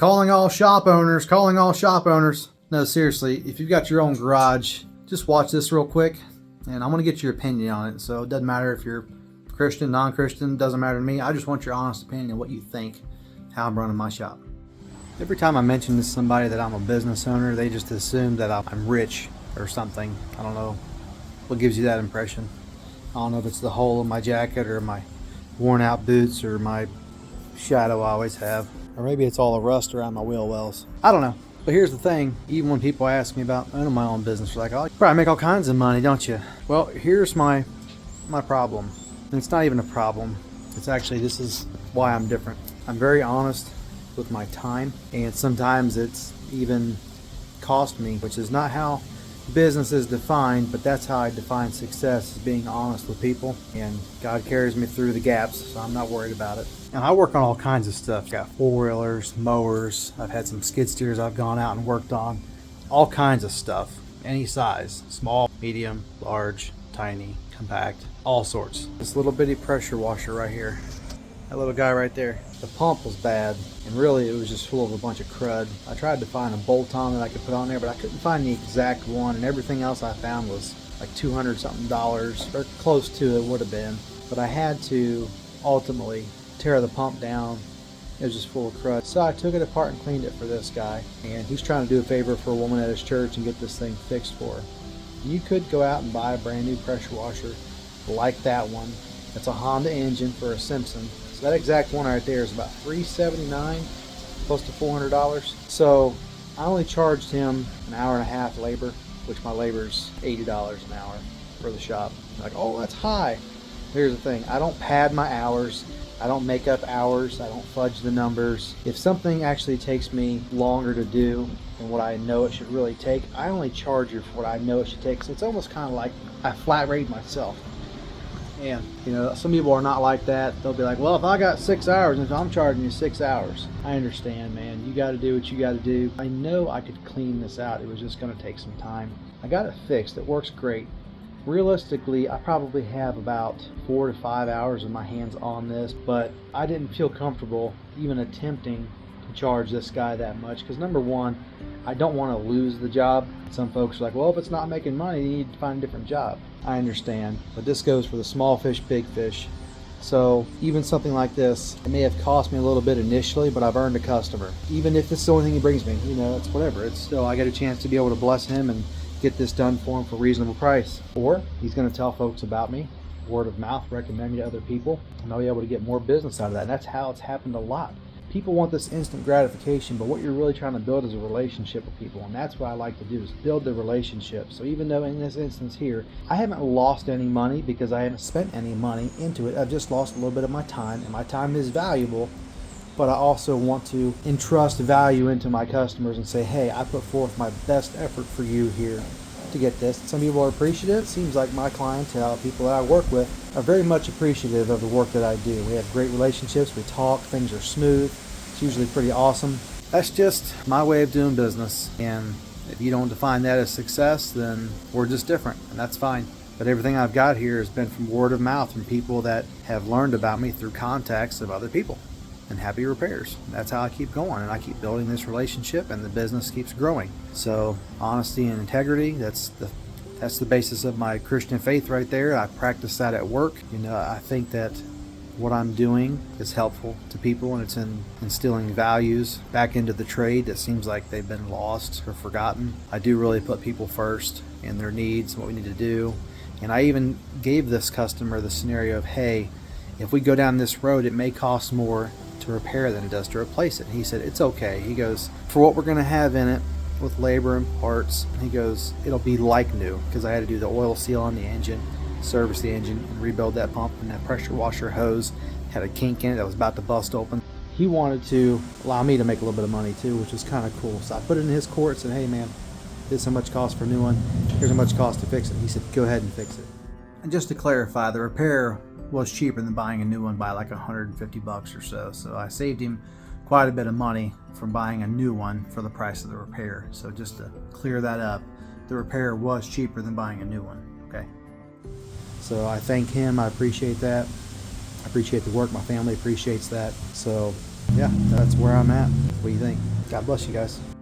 Calling all shop owners, calling all shop owners. No, seriously, if you've got your own garage, just watch this real quick and I'm gonna get your opinion on it. So it doesn't matter if you're Christian, non-Christian, doesn't matter to me. I just want your honest opinion on what you think, how I'm running my shop. Every time I mention to somebody that I'm a business owner, they just assume that I'm rich or something. I don't know what gives you that impression. I don't know if it's the hole in my jacket or my worn out boots or my shadow I always have. Or maybe it's all the rust around my wheel wells. I don't know. But here's the thing, even when people ask me about owning my own business, they're like, oh, you probably make all kinds of money, don't you? Well, here's my problem. And it's not even a problem. It's actually, this is why I'm different. I'm very honest with my time, and sometimes it's even cost me, which is not how business is defined, but that's how I define success, is being honest with people, and God carries me through the gaps, so I'm not worried about it. And I work on all kinds of stuff. Got four-wheelers, mowers, I've had some skid steers I've gone out and worked on, all kinds of stuff, any size, small, medium, large, tiny, compact, all sorts. This little bitty pressure washer right here, that little guy right there, the pump was bad, and really it was just full of a bunch of crud. I tried to find a bolt-on that I could put on there, but I couldn't find the exact one, and everything else I found was like $200 something, or close to it would have been. But I had to ultimately tear the pump down. It was just full of crud. So I took it apart and cleaned it for this guy, and he's trying to do a favor for a woman at his church and get this thing fixed for her. You could go out and buy a brand new pressure washer like that one. It's a Honda engine for a Simpson. So that exact one right there is about $379, close to $400. So I only charged him an hour and a half labor, which my labor's $80 an hour for the shop. Like, oh, that's high. Here's the thing, I don't pad my hours. I don't make up hours. I don't fudge the numbers. If something actually takes me longer to do than what I know it should really take, I only charge you for what I know it should take. So it's almost kind of like I flat rate myself. And you know, some people are not like that. They'll be like, well, if I got 6 hours and if I'm charging you 6 hours, I understand, man. You got to do what you got to do. I know I could clean this out. It was just going to take some time. I got it fixed. It works great. Realistically, I probably have about 4 to 5 hours of my hands on this, but I didn't feel comfortable even attempting to charge this guy that much because, number one, I don't want to lose the job. Some folks are like, well, if it's not making money, you need to find a different job. I understand, but this goes for the small fish, big fish. So even something like this, it may have cost me a little bit initially, but I've earned a customer. Even if it's the only thing he brings me, you know, it's whatever. It's still, I get a chance to be able to bless him and get this done for him for a reasonable price. Or he's going to tell folks about me, word of mouth, recommend me to other people, and I'll be able to get more business out of that. And that's how it's happened a lot. People want this instant gratification, but what you're really trying to build is a relationship with people, and that's what I like to do, is build the relationship. So even though in this instance here, I haven't lost any money because I haven't spent any money into it, I've just lost a little bit of my time, and my time is valuable, but I also want to entrust value into my customers and say, hey, I put forth my best effort for you here to get this. Some people are appreciative. It seems like my clientele, people that I work with, are very much appreciative of the work that I do. We have great relationships, we talk, things are smooth. It's usually pretty awesome. That's just my way of doing business, and if you don't define that as success, then we're just different, and that's fine. But everything I've got here has been from word of mouth, from people that have learned about me through contacts of other people. And Happy Repairs. That's how I keep going, and I keep building this relationship, and the business keeps growing. So honesty and integrity, that's the basis of my Christian faith right there. I practice that at work. You know, I think that what I'm doing is helpful to people, and it's instilling values back into the trade that seems like they've been lost or forgotten. I do really put people first and their needs, what we need to do. And I even gave this customer the scenario of, hey, if we go down this road, it may cost more to repair than it does to replace it. And he said, it's okay. He goes, for what we're going to have in it with labor and parts, he goes, it'll be like new, because I had to do the oil seal on the engine, service the engine, and rebuild that pump, and that pressure washer hose had a kink in it that was about to bust open. He wanted to allow me to make a little bit of money too, which was kind of cool. So I put it in his court and said, hey man, this is how much cost for a new one, here's how much cost to fix it. He said, go ahead and fix it. And just to clarify, the repair was cheaper than buying a new one by like $150 or so. So I saved him quite a bit of money from buying a new one for the price of the repair. So just to clear that up, the repair was cheaper than buying a new one. Okay. So I thank him. I appreciate that. I appreciate the work. My family appreciates that. So yeah, that's where I'm at. What do you think? God bless you guys.